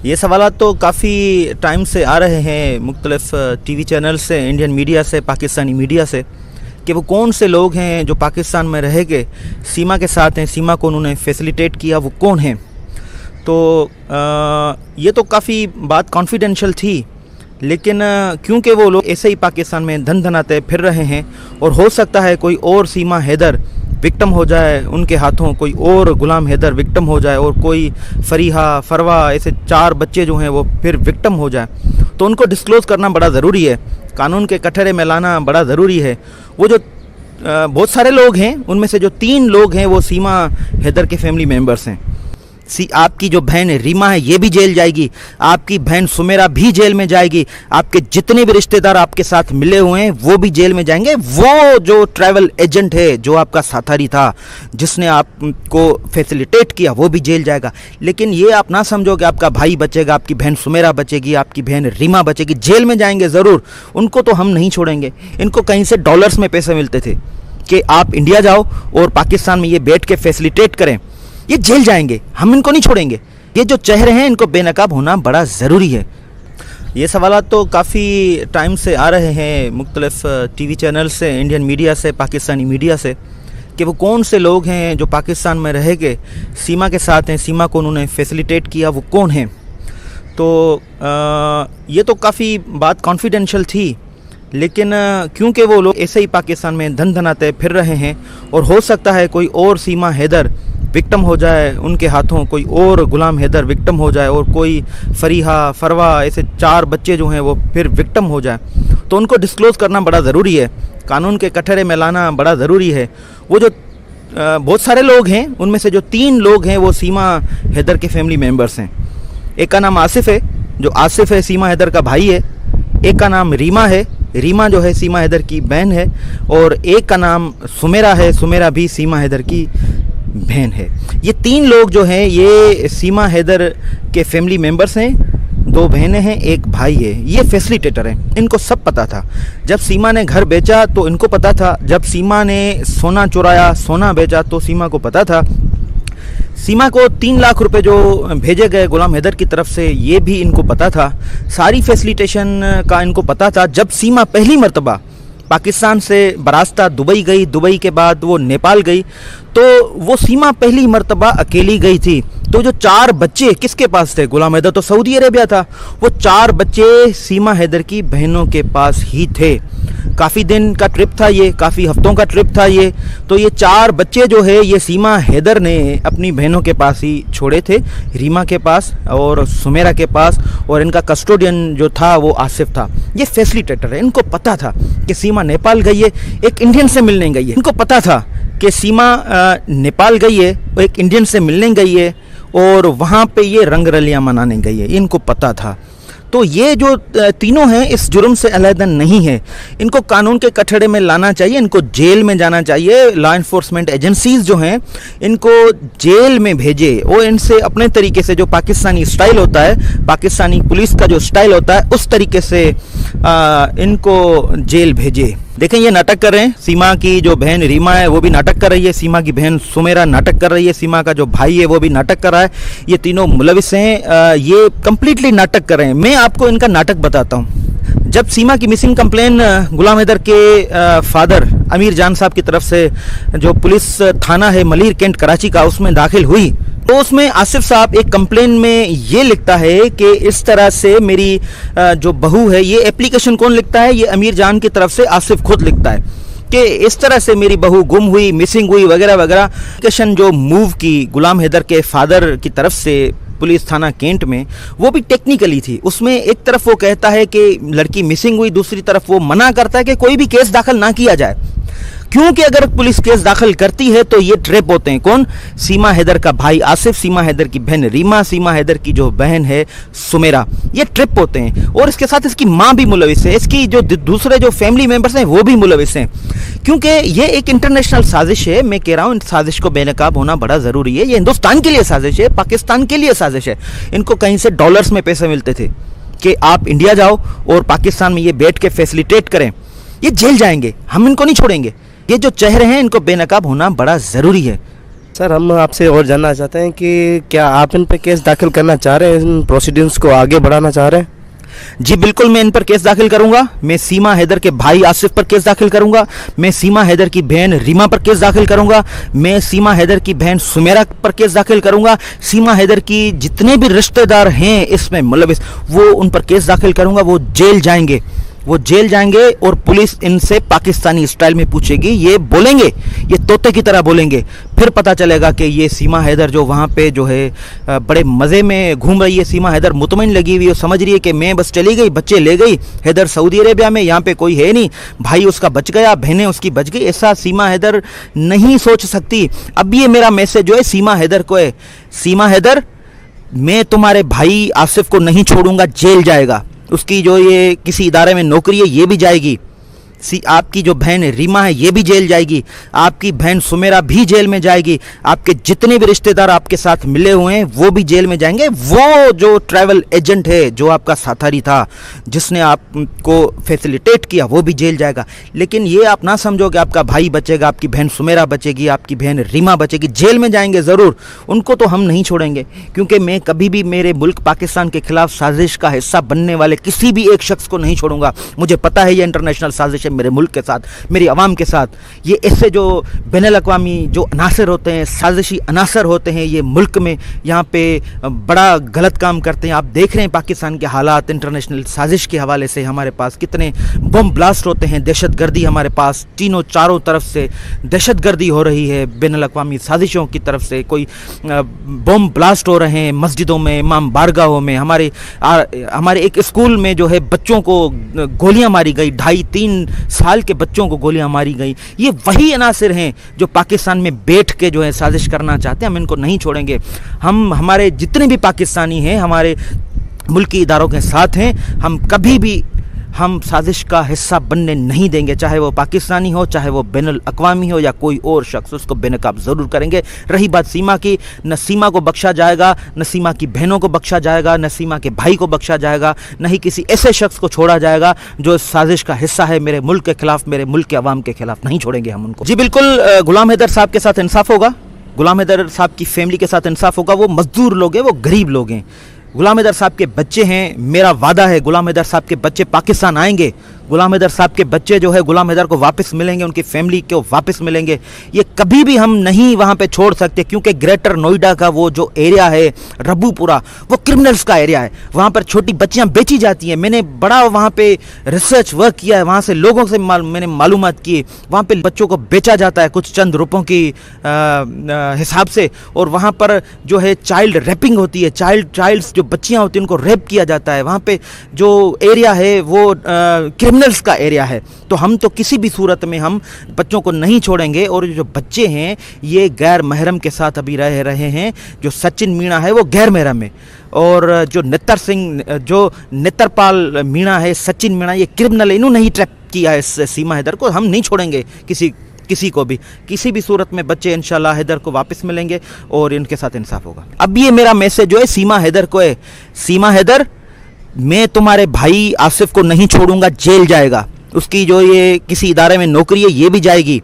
ये सवालात तो काफ़ी टाइम से आ रहे हैं मुख्तलिफ टीवी चैनल से, इंडियन मीडिया से, पाकिस्तानी मीडिया से, कि वो कौन से लोग हैं जो पाकिस्तान में रह के सीमा के साथ हैं, सीमा को उन्होंने फैसिलिटेट किया, वो कौन हैं। तो ये तो काफ़ी बात कॉन्फिडेंशियल थी, लेकिन क्योंकि वो लोग ऐसे ही पाकिस्तान में धन धनाते फिर रहे हैं और हो सकता है कोई और सीमा हैदर विक्टिम हो जाए उनके हाथों, कोई और गुलाम हैदर विक्टिम हो जाए और कोई फरीहा, फरवा, ऐसे 4 बच्चे जो हैं वो फिर विक्टिम हो जाए, तो उनको डिस्क्लोज़ करना बड़ा ज़रूरी है, कानून के कटहरे में लाना बड़ा ज़रूरी है। वो जो बहुत सारे लोग हैं, उनमें से जो 3 लोग हैं वो सीमा हैदर के फैमिली मेम्बर्स हैं। आपकी जो बहन रीमा है ये भी जेल जाएगी, आपकी बहन सुमेरा भी जेल में जाएगी, आपके जितने भी रिश्तेदार आपके साथ मिले हुए हैं वो भी जेल में जाएंगे। वो जो ट्रैवल एजेंट है, जो आपका साथी था, जिसने आपको फैसिलिटेट किया, वो भी जेल जाएगा। लेकिन ये आप ना समझो कि आपका भाई बचेगा, आपकी बहन सुमेरा बचेगी, आपकी बहन रीमा बचेगी। जेल में जाएंगे ज़रूर, उनको तो हम नहीं छोड़ेंगे। इनको कहीं से डॉलर्स में पैसे मिलते थे कि आप इंडिया जाओ और पाकिस्तान में ये बैठ के फैसिलिटेट करें, ये जेल जाएंगे, हम इनको नहीं छोड़ेंगे। ये जो चेहरे हैं इनको बेनकाब होना बड़ा ज़रूरी है। ये सवालात तो काफ़ी टाइम से आ रहे हैं मुख्तलिफ टीवी चैनल से, इंडियन मीडिया से, पाकिस्तानी मीडिया से, कि वो कौन से लोग हैं जो पाकिस्तान में रह के सीमा के साथ हैं, सीमा को उन्होंने फैसिलिटेट किया, वो कौन हैं। तो ये तो काफ़ी बात कॉन्फिडेंशियल थी, लेकिन क्योंकि वो लोग ऐसे ही पाकिस्तान में धन धनाते फिर रहे हैं और हो सकता है कोई और सीमा हैदर विक्टिम हो जाए उनके हाथों, कोई और गुलाम हैदर विक्टिम हो जाए और कोई फरीहा, फरवा, ऐसे 4 बच्चे जो हैं वो फिर विक्टिम हो जाए, तो उनको डिस्क्लोज़ करना बड़ा ज़रूरी है, कानून के कटहरे में लाना बड़ा ज़रूरी है। वो जो बहुत सारे लोग हैं, उनमें से जो 3 लोग हैं वो सीमा हैदर के फैमिली मेम्बर्स हैं। एक का नाम आसिफ है, जो आसिफ है सीमा हैदर का भाई है। एक का नाम रीमा है, रीमा जो है सीमा हैदर की बहन है। और एक का नाम सुमेरा है, सुमेरा भी सीमा हैदर की बहन है। ये 3 लोग जो हैं ये सीमा हैदर के फैमिली मेम्बर्स हैं। 2 बहनें हैं, 1 भाई है। ये फैसिलिटेटर हैं, इनको सब पता था। जब सीमा ने घर बेचा तो इनको पता था, जब सीमा ने सोना चुराया, सोना बेचा, तो सीमा को पता था। सीमा को 3 लाख रुपए जो भेजे गए गुलाम हैदर की तरफ से, ये भी इनको पता था। सारी फैसिलिटेशन का इनको पता था। जब सीमा पहली मर्तबा पाकिस्तान से बरास्ता दुबई गई, दुबई के बाद वो नेपाल गई, तो वो सीमा पहली मर्तबा अकेली गई थी। तो जो 4 बच्चे किसके पास थे? गुलाम हैदर तो सऊदी अरेबिया था, वो 4 बच्चे सीमा हैदर की बहनों के पास ही थे। काफ़ी दिन का ट्रिप था ये, काफ़ी हफ्तों का ट्रिप था ये। तो ये 4 बच्चे जो है ये सीमा हैदर ने अपनी बहनों के पास ही छोड़े थे, रीमा के पास और सुमेरा के पास, और इनका कस्टोडियन जो था वो आसिफ था। ये फैसिलिटेटर है, इनको पता था कि सीमा नेपाल गई है, एक इंडियन से मिलने गई है। इनको पता था कि सीमा नेपाल गई है, वो एक इंडियन से मिलने गई है और वहाँ पे ये रंग रलियाँ मनाने गई है, इनको पता था। तो ये जो तीनों हैं इस जुर्म से अलहदा नहीं है, इनको कानून के कटहरे में लाना चाहिए, इनको जेल में जाना चाहिए। लॉ इन्फोर्समेंट एजेंसीज जो हैं इनको जेल में भेजे, वो इनसे अपने तरीके से, जो पाकिस्तानी स्टाइल होता है, पाकिस्तानी पुलिस का जो स्टाइल होता है, उस तरीके से इनको जेल भेजे। देखें ये नाटक कर रहे हैं, सीमा की जो बहन रीमा है वो भी नाटक कर रही है, सीमा की बहन सुमेरा नाटक कर रही है, सीमा का जो भाई है वो भी नाटक कर रहा है। ये तीनों मुलविस हैं, ये कम्प्लीटली नाटक कर रहे हैं। मैं आपको इनका नाटक बताता हूँ। जब सीमा की मिसिंग कंप्लेन गुलाम हैदर के फादर अमीर जान साहब की तरफ से, जो पुलिस थाना है मलीर कैंट कराची का, उसमें दाखिल हुई, तो उसमें आसिफ साहब एक कंप्लेन में ये लिखता है कि इस तरह से मेरी जो बहू है, ये एप्लीकेशन कौन लिखता है? ये अमीर जान की तरफ से आसिफ खुद लिखता है कि इस तरह से मेरी बहू गुम हुई, मिसिंग हुई वगैरह वगैरह। एप्लीकेशन जो मूव की गुलाम हैदर के फादर की तरफ से पुलिस थाना कैंट में, वो भी टेक्निकली थी। उसमें एक तरफ वो कहता है कि लड़की मिसिंग हुई, दूसरी तरफ वो मना करता है कि कोई भी केस दाखिल ना किया जाए, क्योंकि अगर पुलिस केस दाखिल करती है तो ये ट्रैप होते हैं। कौन? सीमा हैदर का भाई आसिफ, सीमा हैदर की बहन रीमा, सीमा हैदर की जो बहन है सुमेरा, ये ट्रिप होते हैं। और इसके साथ इसकी माँ भी मुलविस है, इसकी जो दूसरे जो फैमिली मेंबर्स हैं वो भी मुलविस हैं, क्योंकि ये एक इंटरनेशनल साजिश है। मैं कह रहा हूँ, इन साजिश को बेनकाब होना बड़ा ज़रूरी है। ये हिंदुस्तान के लिए साजिश है, पाकिस्तान के लिए साजिश है। इनको कहीं से डॉलर्स में पैसे मिलते थे कि आप इंडिया जाओ और पाकिस्तान में ये बैठ के फैसिलिटेट करें। ये जेल जाएंगे, हम इनको नहीं छोड़ेंगे। ये जो चेहरे हैं इनको बेनकाब होना बड़ा ज़रूरी है। सर हम आपसे और जानना चाहते हैं कि क्या आप इन पे केस दाखिल करना चाह रहे हैं, इन प्रोसीडिंग्स को आगे बढ़ाना चाह रहे हैं? जी बिल्कुल, मैं इन पर केस दाखिल करूंगा। मैं सीमा हैदर के भाई आसिफ पर केस दाखिल करूंगा। मैं सीमा हैदर की बहन रीमा पर केस दाखिल करूंगा। मैं सीमा हैदर की बहन सुमेरा पर केस दाखिल करूंगा। सीमा हैदर की जितने भी रिश्तेदार हैं इसमें मुलविस, वो उन पर केस दाखिल करूंगा। वो जेल जाएंगे, वो जेल जाएंगे और पुलिस इनसे पाकिस्तानी स्टाइल में पूछेगी। ये बोलेंगे, ये तोते की तरह बोलेंगे। फिर पता चलेगा कि ये सीमा हैदर जो वहाँ पे जो है बड़े मज़े में घूम रही है। सीमा हैदर मुतमईन लगी हुई है, समझ रही है कि मैं बस चली गई, बच्चे ले गई, हैदर सऊदी अरेबिया में, यहाँ पे कोई है नहीं, भाई उसका बच गया, बहनें उसकी बच गई। ऐसा सीमा हैदर नहीं सोच सकती। अब ये मेरा मैसेज जो है सीमा हैदर को है, सीमा हैदर, मैं तुम्हारे भाई आसिफ को नहीं छोड़ूंगा, जेल जाएगा। उसकी जो ये किसी इदारे में नौकरी है ये भी जाएगी। आपकी जो बहन रीमा है ये भी जेल जाएगी। आपकी बहन सुमेरा भी जेल में जाएगी। आपके जितने भी रिश्तेदार आपके साथ मिले हुए हैं वो भी जेल में जाएंगे। वो जो ट्रैवल एजेंट है जो आपका साथी था, जिसने आपको फैसिलिटेट किया, वो भी जेल जाएगा। लेकिन ये आप ना समझो कि आपका भाई बचेगा, आपकी बहन सुमेरा बचेगी, आपकी बहन रीमा बचेगी। जेल में जाएंगे ज़रूर, उनको तो हम नहीं छोड़ेंगे। क्योंकि मैं कभी भी मेरे मुल्क पाकिस्तान के खिलाफ साजिश का हिस्सा बनने वाले किसी भी एक शख्स को नहीं छोड़ूंगा। मुझे पता है ये इंटरनेशनल साजिश है मेरे मुल्क के साथ, मेरी आवाम के साथ। ये ऐसे जो बैनुल अक़वामी जो अनासर होते हैं, साजिशी अनासर होते हैं, ये मुल्क में यहाँ पे बड़ा गलत काम करते हैं। आप देख रहे हैं पाकिस्तान के हालात, इंटरनेशनल साजिश के हवाले से हमारे पास कितने बम ब्लास्ट होते हैं, दहशतगर्दी हमारे पास तीनों चारों तरफ से दहशतगर्दी हो रही है। बैनुल अक़वामी साजिशों की तरफ से कोई बम ब्लास्ट हो रहे हैं मस्जिदों में, इमाम बारगाहों में। हमारे एक स्कूल में जो है बच्चों को गोलियां मारी गई, 2.5-3 साल के बच्चों को गोलियां मारी गई। ये वही अनासिर हैं जो पाकिस्तान में बैठ के जो है साजिश करना चाहते हैं। हम इनको नहीं छोड़ेंगे। हमारे जितने भी पाकिस्तानी हैं हमारे मुल्की इदारों के साथ हैं। हम कभी भी हम साजिश का हिस्सा बनने नहीं देंगे, चाहे वो पाकिस्तानी हो, चाहे वो बैनुल अक़वामी हो या कोई और शख्स, उसको बेनकाब ज़रूर करेंगे। रही बात सीमा की, न सीमा को बख्शा जाएगा, न सीमा की बहनों को बख्शा जाएगा, न सीमा के भाई को बख्शा जाएगा, न ही किसी ऐसे शख्स को छोड़ा जाएगा जो साजिश का हिस्सा है मेरे मुल्क के खिलाफ, मेरे मुल्क के अवाम के खिलाफ। नहीं छोड़ेंगे हम उनको। जी बिल्कुल, गुलाम हैदर साहब के साथ इंसाफ होगा, गुलाम हैदर साहब की फैमिली के साथ इंसाफ होगा। वो मजदूर लोग हैं, वो गरीब लोग हैं। गुलाम हैदर साहब के बच्चे हैं, मेरा वादा है गुलाम हैदर साहब के बच्चे पाकिस्तान आएंगे। गुलाम हैदर साहब के बच्चे जो है गुलाम हैदर को वापस मिलेंगे, उनकी फैमिली को वापस मिलेंगे। ये कभी भी हम नहीं वहाँ पे छोड़ सकते, क्योंकि ग्रेटर नोएडा का वो जो एरिया है रब्बूपुरा, वो क्रिमिनल्स का एरिया है। वहाँ पर छोटी बच्चियाँ बेची जाती हैं। मैंने बड़ा वहाँ पे रिसर्च वर्क किया है, वहाँ से लोगों से मैंने मालूमात की। वहाँ पे बच्चों को बेचा जाता है कुछ चंद रुपयों की हिसाब से, और वहाँ पर जो है चाइल्ड रेपिंग होती है, चाइल्ड्स जो बच्चियाँ होती हैं उनको रेप किया जाता है। वहाँ पे जो एरिया है वो क्रिमिनल्स का एरिया है। तो हम तो किसी भी सूरत में हम बच्चों को नहीं छोड़ेंगे। और जो बच्चे हैं ये गैर महरम के साथ अभी रह रहे हैं। जो सचिन मीणा है वो गैर महरम है, और जो नेत्रपाल मीणा है, सचिन मीणा, ये क्रिमिनल है। इन्होंने नहीं ट्रैप किया है सीमा हैदर को। हम नहीं छोड़ेंगे किसी को भी, किसी भी सूरत में बच्चे इंशाल्लाह हैदर को वापस मिलेंगे और इनके साथ इंसाफ होगा। अब ये मेरा मैसेज जो है सीमा हैदर को है, सीमा हैदर, मैं तुम्हारे भाई आसिफ को नहीं छोड़ूंगा, जेल जाएगा। उसकी जो ये किसी इदारे में नौकरी है ये भी जाएगी।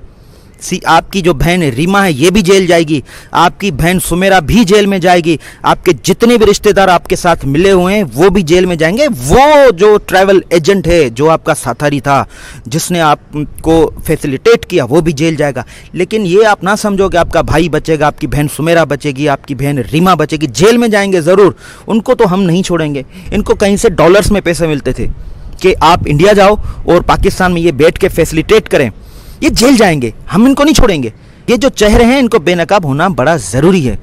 आपकी जो बहन रीमा है ये भी जेल जाएगी। आपकी बहन सुमेरा भी जेल में जाएगी। आपके जितने भी रिश्तेदार आपके साथ मिले हुए हैं वो भी जेल में जाएंगे। वो जो ट्रैवल एजेंट है जो आपका साथी था, जिसने आपको फैसिलिटेट किया, वो भी जेल जाएगा। लेकिन ये आप ना समझो कि आपका भाई बचेगा, आपकी बहन सुमेरा बचेगी, आपकी बहन रीमा बचेगी। जेल में जाएंगे ज़रूर, उनको तो हम नहीं छोड़ेंगे। इनको कहीं से डॉलर्स में पैसे मिलते थे कि आप इंडिया जाओ और पाकिस्तान में ये बैठ के फैसिलिटेट करें। ये जेल जाएंगे, हम इनको नहीं छोड़ेंगे। ये जो चेहरे हैं इनको बेनकाब होना बड़ा ज़रूरी है।